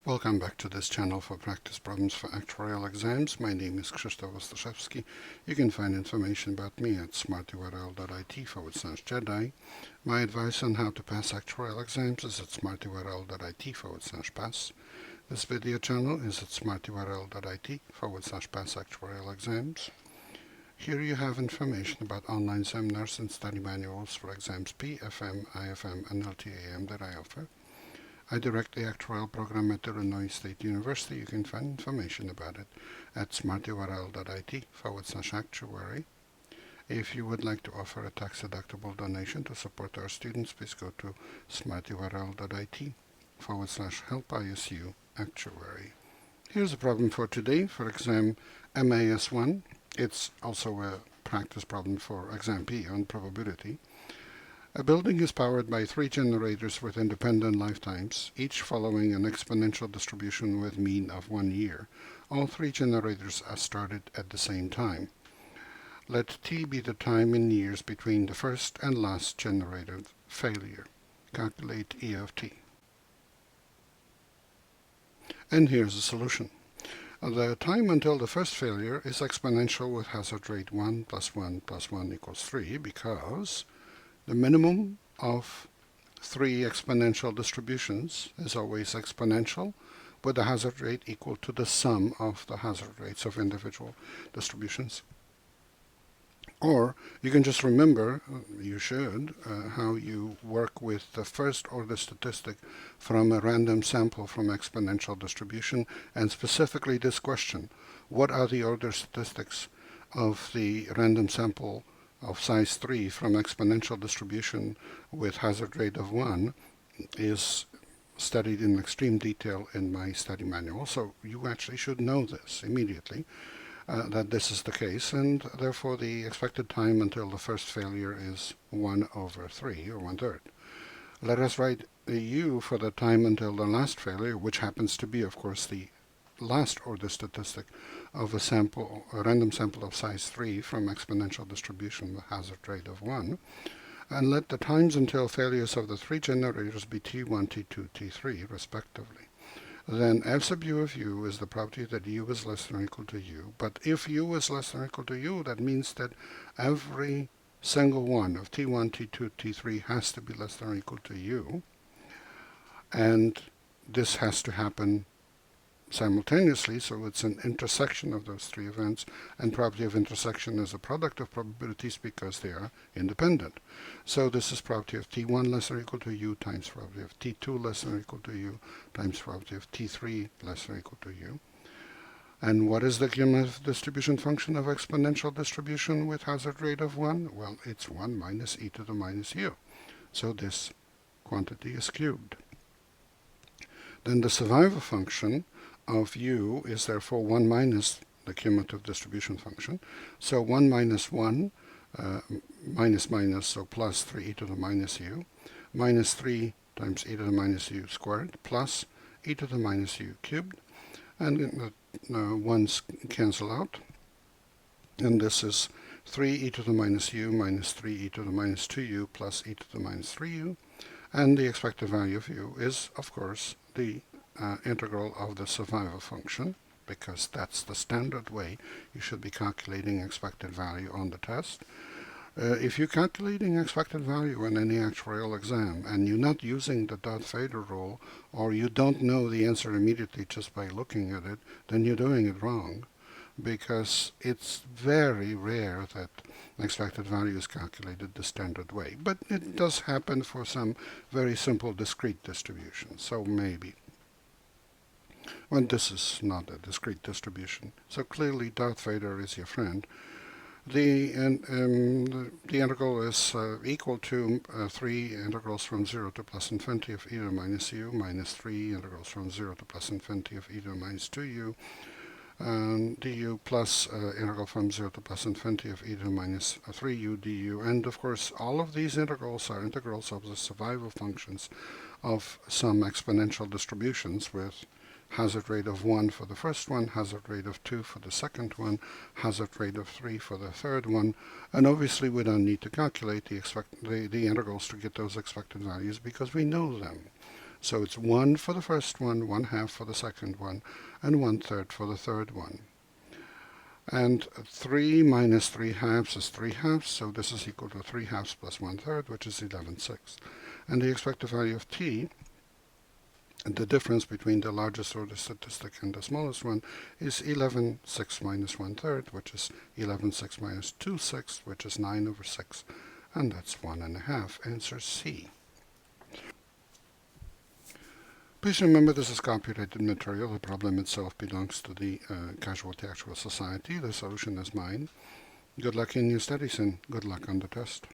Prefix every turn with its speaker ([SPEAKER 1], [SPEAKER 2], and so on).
[SPEAKER 1] Welcome back to this channel for practice problems for actuarial exams. My name is Krzysztof Ostaszewski. You can find information about me at smartyurl.it/Jedi. My advice on how to pass actuarial exams is at smartyurl.it/pass. This video channel is at smartyurl.it/pass actuarial exams. Here you have information about online seminars and study manuals for exams P, FM, IFM, and LTAM that I offer. I direct the Actuarial program at Illinois State University. You can find information about it at smartyurl.it/actuary. If you would like to offer a tax-deductible donation to support our students, please go to smartyurl.it/help-ISU-actuary. Here's a problem for today for exam MAS1. It's also a practice problem for exam P on probability. A building is powered by 3 generators with independent lifetimes, each following an exponential distribution with mean of 1 year. All 3 generators are started at the same time. Let t be the time in years between the first and last generator failure. Calculate E of t. And here's the solution. The time until the first failure is exponential with hazard rate 1 plus 1 plus 1 equals 3 because the minimum of 3 exponential distributions is always exponential, with the hazard rate equal to the sum of the hazard rates of individual distributions. Or you can just remember, you should, how you work with the first order statistic from a random sample from exponential distribution, and specifically this question: what are the order statistics of the random sample of size 3 from exponential distribution with hazard rate of 1 is studied in extreme detail in my study manual. So you actually should know this immediately, that this is the case, and therefore the expected time until the first failure is 1 over 3, or 1/3. Let us write U for the time until the last failure, which happens to be, of course, the last order statistic of a random sample of size 3 from exponential distribution with hazard rate of 1, and let the times until failures of the 3 generators be T1, T2, T3, respectively. Then f sub u of u is the property that u is less than or equal to u. But if u is less than or equal to u, that means that every single one of T1, T2, T3 has to be less than or equal to u. And this has to happen simultaneously, so it's an intersection of those 3 events, and property of intersection is a product of probabilities because they are independent. So this is property of T1 less than or equal to u times probability of T2 less than or equal to u times probability of T3 less than or equal to u. And what is the cumulative distribution function of exponential distribution with hazard rate of 1? Well, it's 1 minus e to the minus u. So this quantity is cubed. Then the survival function of u is therefore 1 minus the cumulative distribution function. So 1 minus 1, minus minus, so plus 3 e to the minus u, minus 3 times e to the minus u squared, plus e to the minus u cubed. And the ones cancel out. And this is 3 e to the minus u minus 3 e to the minus 2u plus e to the minus 3u. And the expected value of u is, of course, the integral of the survival function, because that's the standard way you should be calculating expected value on the test. If you're calculating expected value in any actuarial exam and you're not using the Darth-Vader rule, or you don't know the answer immediately just by looking at it, then you're doing it wrong, because it's very rare that expected value is calculated the standard way. But it does happen for some very simple discrete distributions, so maybe. Well, this is not a discrete distribution, so clearly Darth Vader is your friend. The integral is equal to 3 integrals from 0 to plus infinity of e to the minus u, minus 3 integrals from 0 to plus infinity of e to the minus 2u, du plus integral from 0 to plus infinity of e to the minus 3u du. And of course, all of these integrals are integrals of the survival functions of some exponential distributions with hazard rate of 1 for the first one, hazard rate of 2 for the second one, hazard rate of 3 for the third one. And obviously we don't need to calculate the integrals to get those expected values because we know them. So it's 1 for the first one, 1/2 for the second one, and 1/3 for the third one. And 3 minus 3/2 is 3/2, so this is equal to 3/2 plus 1/3, which is 11/6. And the expected value of t, and the difference between the largest order statistic and the smallest one, is 11/6 minus 1/3, which is 11/6 minus 2/6, which is 9/6. And that's 1.5. Answer C. Please remember this is copyrighted material. The problem itself belongs to the Casualty Actuarial Society. The solution is mine. Good luck in your studies and good luck on the test.